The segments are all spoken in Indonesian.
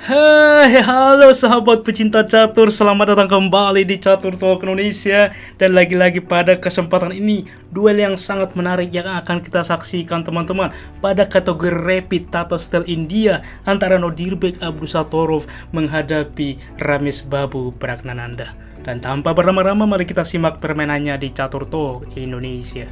Hai, halo sahabat pecinta catur, selamat datang kembali di Catur Talk Indonesia. Dan lagi-lagi pada kesempatan ini, duel yang sangat menarik yang akan kita saksikan teman-teman pada kategori Rapid Tata Style India antara Nodirbek Abdusattorov menghadapi Ramesh Babu Pragnanandha. Dan tanpa berlama-lama, mari kita simak permainannya di Catur Talk Indonesia.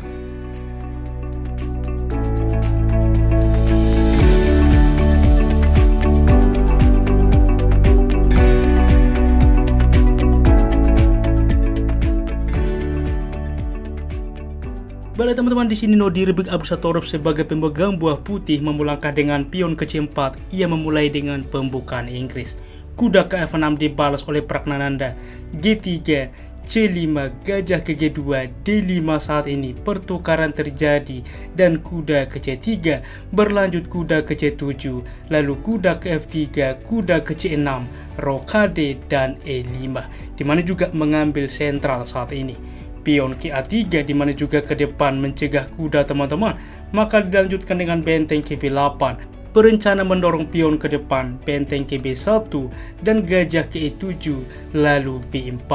Baiklah teman-teman, di sini Nodirbek Abdusattorov sebagai pemegang buah putih memulangkah dengan pion ke C4. Ia memulai dengan pembukaan Inggris. Kuda ke F6 dibalas oleh Pragnanandha. G3, C5, gajah ke G2, D5 saat ini pertukaran terjadi dan kuda ke C3, berlanjut kuda ke C7, lalu kuda ke F3, kuda ke C6, rokade dan E5, dimana juga mengambil sentral saat ini. Pion ke A3 dimana juga ke depan mencegah kuda teman-teman, maka dilanjutkan dengan benteng ke B8, berencana mendorong pion ke depan, benteng ke B1 dan gajah ke E7 lalu B4,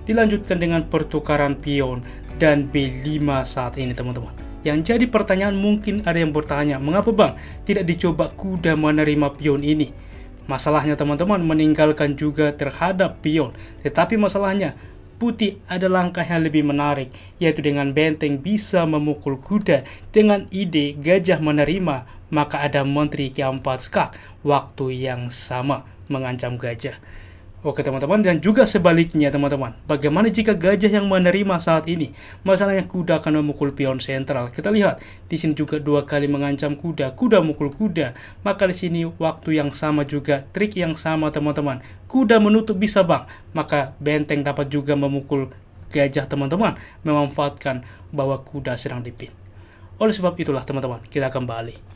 dilanjutkan dengan pertukaran pion dan B5 saat ini teman-teman. Yang jadi pertanyaan, mungkin ada yang bertanya, mengapa bang tidak dicoba kuda menerima pion ini? Masalahnya teman-teman, meninggalkan juga terhadap pion, tetapi masalahnya putih ada langkah yang lebih menarik, yaitu dengan benteng bisa memukul kuda. Dengan ide gajah menerima, maka ada menteri keempat skak, waktu yang sama mengancam gajah. Oke teman-teman, dan juga sebaliknya teman-teman, bagaimana jika gajah yang menerima saat ini? Masalahnya kuda akan memukul pion sentral. Kita lihat di sini juga dua kali mengancam kuda, kuda mukul kuda. Maka di sini waktu yang sama juga, trik yang sama teman-teman. Kuda menutup bisa bang, maka benteng dapat juga memukul gajah teman-teman, memanfaatkan bahwa kuda sedang dipin. Oleh sebab itulah teman-teman, kita kembali.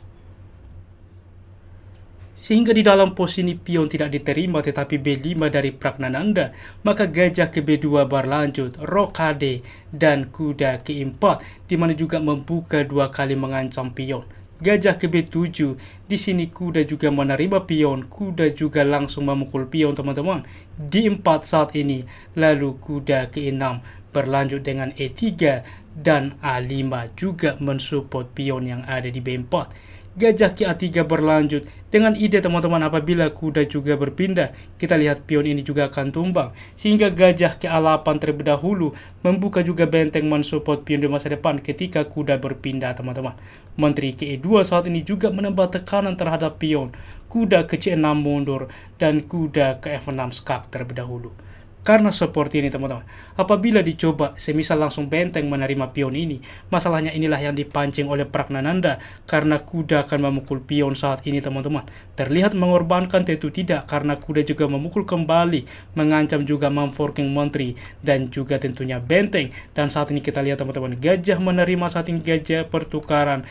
Sehingga di dalam posisi pion tidak diterima tetapi B5 dari Pragnanandha, maka gajah ke B2 berlanjut, rokade dan kuda ke E4, dimana juga membuka dua kali mengancam pion. Gajah ke B7, di sini kuda juga menerima pion, kuda juga langsung memukul pion teman-teman. D4 saat ini, lalu kuda ke E6 berlanjut dengan E3 dan A5 juga mensupport pion yang ada di B4. Gajah ke A3 berlanjut dengan ide teman-teman, apabila kuda juga berpindah, kita lihat pion ini juga akan tumbang. Sehingga gajah ke A8 terlebih dahulu membuka juga benteng mensupport pion di masa depan ketika kuda berpindah teman-teman. Menteri ke E2 saat ini juga menambah tekanan terhadap pion. Kuda ke C6 mundur dan kuda ke F6 skak terlebih dahulu. Karena seperti ini teman-teman, apabila dicoba semisal langsung benteng menerima pion ini, masalahnya inilah yang dipancing oleh Pragnanandha, karena kuda akan memukul pion saat ini teman-teman. Terlihat mengorbankan, tentu tidak, karena kuda juga memukul kembali, mengancam juga memforking menteri dan juga tentunya benteng. Dan saat ini kita lihat teman-teman, gajah menerima saat ini, gajah pertukaran,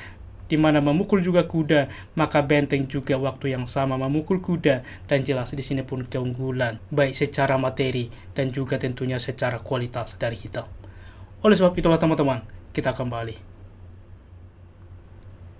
di mana memukul juga kuda, maka benteng juga waktu yang sama memukul kuda, dan jelas di sini pun keunggulan baik secara materi dan juga tentunya secara kualitas dari hitam. Oleh sebab itulah teman-teman, kita kembali.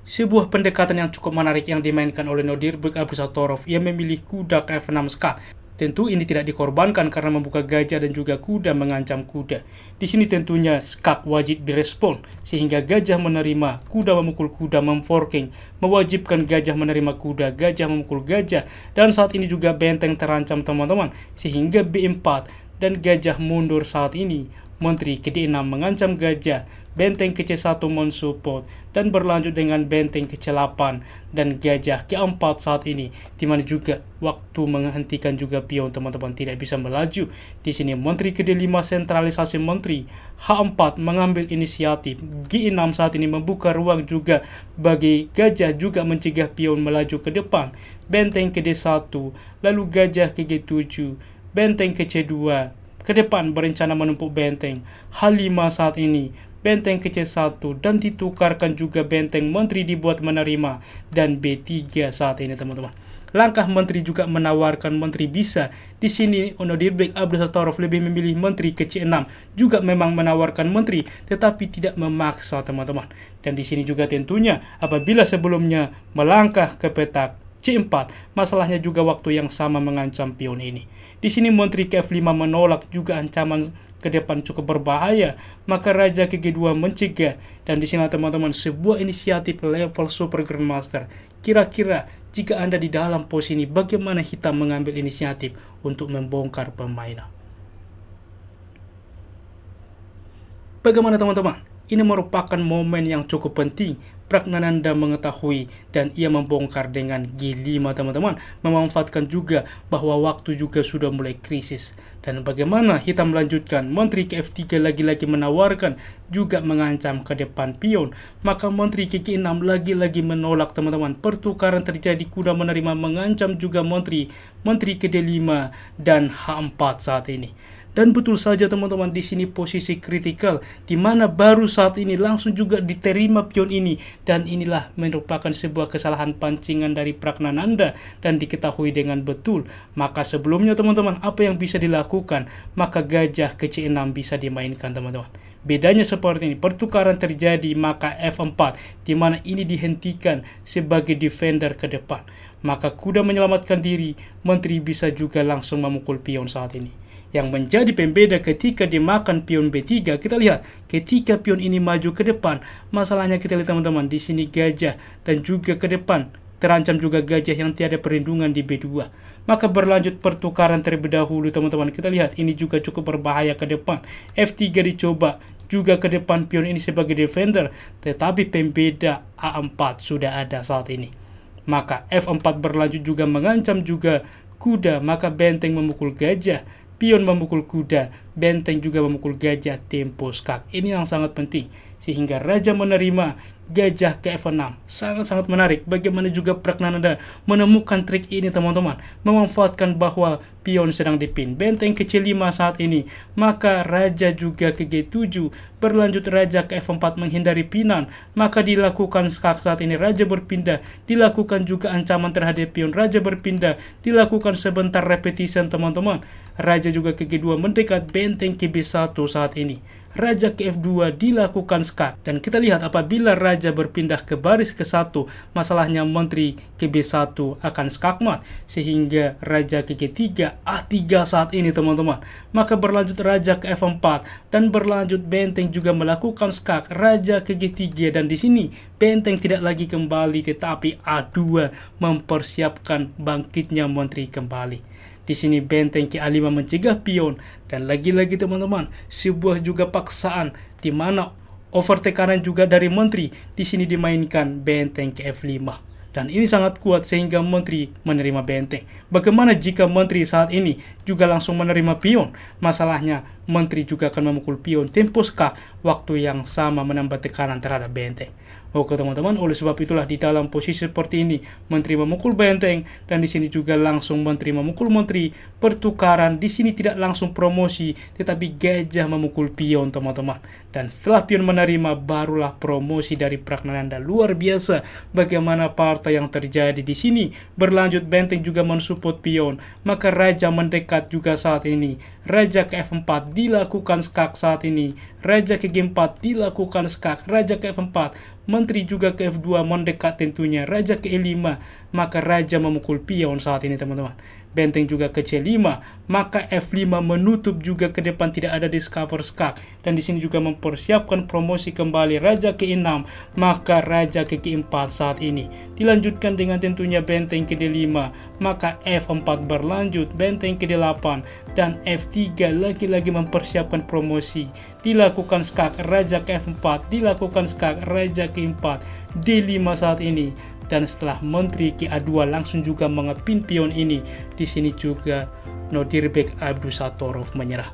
Sebuah pendekatan yang cukup menarik yang dimainkan oleh Nodirbek Abdusattorov. Ia memilih kuda ke F6 skak. Tentu ini tidak dikorbankan karena membuka gajah dan juga kuda mengancam kuda. Di sini tentunya skak wajib direspon, sehingga gajah menerima, kuda memukul kuda, memforking, mewajibkan gajah menerima kuda, gajah memukul gajah, dan saat ini juga benteng terancam teman-teman, sehingga B4 dan gajah mundur saat ini. Menteri ke D6 mengancam gajah, benteng ke C1 mensupport, dan berlanjut dengan benteng ke C8 dan gajah ke 4 saat ini, dimana juga waktu menghentikan juga pion teman-teman tidak bisa melaju. Di sini menteri ke D5 sentralisasi menteri, H4 mengambil inisiatif, G6 saat ini membuka ruang juga bagi gajah juga mencegah pion melaju ke depan, benteng ke D1, lalu gajah ke G7, benteng ke C2, ke depan berencana menumpuk benteng, H5 saat ini, benteng ke C1, dan ditukarkan juga benteng menteri dibuat menerima, dan B3 saat ini teman-teman. Langkah menteri juga menawarkan menteri bisa. Di sini Nodirbek Abdusattorov lebih memilih menteri ke C6, juga memang menawarkan menteri, tetapi tidak memaksa teman-teman. Dan di sini juga tentunya apabila sebelumnya melangkah ke petak C4, masalahnya juga waktu yang sama mengancam pion ini. Di sini Menteri ke F5 menolak juga ancaman ke depan cukup berbahaya, maka Raja ke G2 mencegah. Dan di sini teman-teman, sebuah inisiatif level Super Grandmaster. Kira-kira jika Anda di dalam posisi ini, bagaimana hitam mengambil inisiatif untuk membongkar permainan? Bagaimana teman-teman? Ini merupakan momen yang cukup penting. Pragnananda mengetahui dan ia membongkar dengan G5 teman-teman, memanfaatkan juga bahwa waktu juga sudah mulai krisis. Dan bagaimana hitam melanjutkan, Menteri ke F3 lagi-lagi menawarkan juga mengancam ke depan pion, maka Menteri ke G6 lagi-lagi menolak teman-teman. Pertukaran terjadi, kuda menerima, mengancam juga Menteri ke D5 dan H4 saat ini. Dan betul saja teman-teman, di sini posisi kritikal, di mana baru saat ini langsung juga diterima pion ini. Dan inilah merupakan sebuah kesalahan pancingan dari Pragnananda dan diketahui dengan betul. Maka sebelumnya teman-teman, apa yang bisa dilakukan? Maka gajah ke C6 bisa dimainkan teman-teman. Bedanya seperti ini, pertukaran terjadi, maka F4, di mana ini dihentikan sebagai defender ke depan. Maka kuda menyelamatkan diri, Menteri bisa juga langsung memukul pion saat ini. Yang menjadi pembeda ketika dimakan pion B3, kita lihat ketika pion ini maju ke depan, masalahnya kita lihat teman-teman, di sini gajah dan juga ke depan terancam juga gajah yang tiada perlindungan di B2. Maka berlanjut pertukaran terlebih dahulu teman-teman. Kita lihat ini juga cukup berbahaya ke depan. F3 dicoba juga ke depan pion ini sebagai defender, tetapi pembeda A4 sudah ada saat ini. Maka F4 berlanjut juga mengancam juga kuda, maka benteng memukul gajah, pion memukul kuda, benteng juga memukul gajah, tempo skak. Ini yang sangat penting, sehingga raja menerima, gajah ke F6. Sangat-sangat menarik bagaimana juga Pragnananda menemukan trik ini teman-teman, memanfaatkan bahwa pion sedang dipin, benteng ke C5 saat ini, maka raja juga ke G7, berlanjut raja ke F4 menghindari pinan, maka dilakukan skak saat ini, raja berpindah, dilakukan juga ancaman terhadap pion, raja berpindah, dilakukan sebentar repetition teman-teman, raja juga ke G2 mendekat, benteng ke B1 saat ini, raja ke F2 dilakukan skak. Dan kita lihat apabila raja berpindah ke baris ke-1, masalahnya Menteri ke B1 akan skakmat, sehingga raja ke G3, A3 saat ini teman-teman. Maka berlanjut raja ke F4 dan berlanjut benteng juga melakukan skak, raja ke G3, dan di sini benteng tidak lagi kembali tetapi A2 mempersiapkan bangkitnya Menteri kembali. Di sini benteng ke A5 mencegah pion, dan lagi-lagi teman-teman, sebuah juga paksaan di mana over tekanan juga dari Menteri. Di sini dimainkan benteng ke F5. Dan ini sangat kuat sehingga Menteri menerima benteng. Bagaimana jika Menteri saat ini juga langsung menerima pion? Masalahnya Menteri juga akan memukul pion, tempo skak, waktu yang sama menambah tekanan terhadap benteng. Oke teman-teman, oleh sebab itulah di dalam posisi seperti ini Menteri memukul benteng, dan di sini juga langsung Menteri memukul Menteri. Pertukaran di sini tidak langsung promosi, tetapi gajah memukul pion teman-teman. Dan setelah pion menerima, barulah promosi dari Pragnananda. Luar biasa bagaimana partai yang terjadi di sini. Berlanjut benteng juga mensupport pion, maka raja mendekat juga saat ini. Raja ke F4 dilakukan skak saat ini, raja ke G4 dilakukan skak, raja ke F4, Menteri juga ke F2 mendekat tentunya, raja ke E5, maka raja memukul pion saat ini teman-teman. Benteng juga ke C5, maka F5 menutup juga ke depan, tidak ada discover skak, dan di sini juga mempersiapkan promosi kembali raja ke E6, maka raja ke G4 saat ini. Dilanjutkan dengan tentunya benteng ke D5, maka F4 berlanjut, benteng ke D8, dan F3 lagi-lagi mempersiapkan promosi. Dilakukan skak, raja ke F4, dilakukan skak, raja ke 4, D5 saat ini. Dan setelah Menteri ke A2 langsung juga mengepin pion ini, di sini juga Nodirbek Abdusatorov menyerah.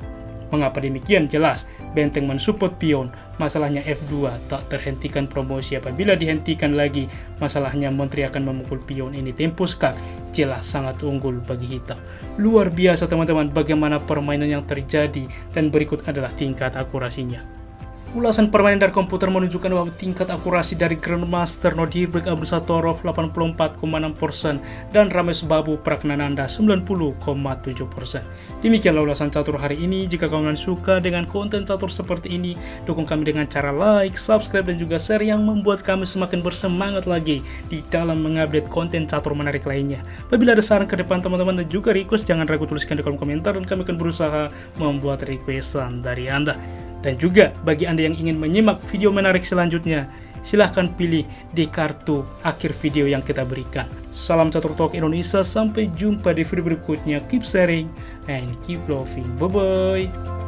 Mengapa demikian? Jelas benteng mensupport pion, masalahnya F2 tak terhentikan promosi. Apabila dihentikan lagi, masalahnya Menteri akan memukul pion ini, tempo skak, jelas sangat unggul bagi hitam. Luar biasa teman-teman bagaimana permainan yang terjadi, dan berikut adalah tingkat akurasinya. Ulasan permainan dari komputer menunjukkan bahwa tingkat akurasi dari Grandmaster Nodirbek Abdusattorov 84,6% dan Ramesh Babu Pragnananda 90,7%. Demikianlah ulasan catur hari ini. Jika kalian suka dengan konten catur seperti ini, dukung kami dengan cara like, subscribe, dan juga share yang membuat kami semakin bersemangat lagi di dalam mengupdate konten catur menarik lainnya. Apabila ada saran ke depan teman-teman dan juga request, jangan ragu tuliskan di kolom komentar dan kami akan berusaha membuat requestan dari Anda. Dan juga bagi Anda yang ingin menyimak video menarik selanjutnya, silahkan pilih di kartu akhir video yang kita berikan. Salam Catur Talk Indonesia, sampai jumpa di video berikutnya. Keep sharing and keep loving. Bye-bye.